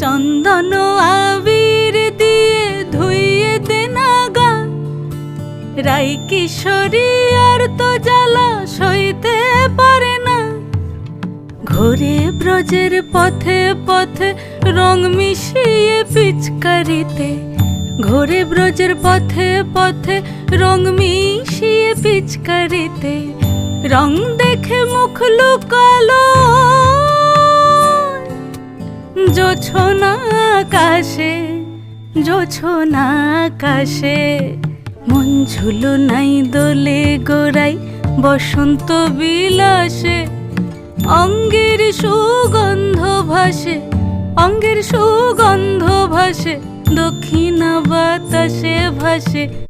চন্দন আবির দিয়ে ধুইয়ে দে না গা, রাই কিশোরী আর তো জ্বালা সইতে পারে না। ঘোরে ব্রজের পথে পথে রং মিশিয়ে পিচকারিতে, ঘোরে ব্রজের পথে পথে রং মিশিয়ে পিচকারিতে, রং দেখে মুখ লুকালো জোছনা আকাশে, জোছনা আকাশে। মন ঝুলো নাই দোলে গোড়াই বসন্ত বিলাসে, অঙ্গের সুগন্ধ ভাসে, অঙ্গের সুগন্ধ ভাসে, দক্ষিণা বাতাসে ভাসে।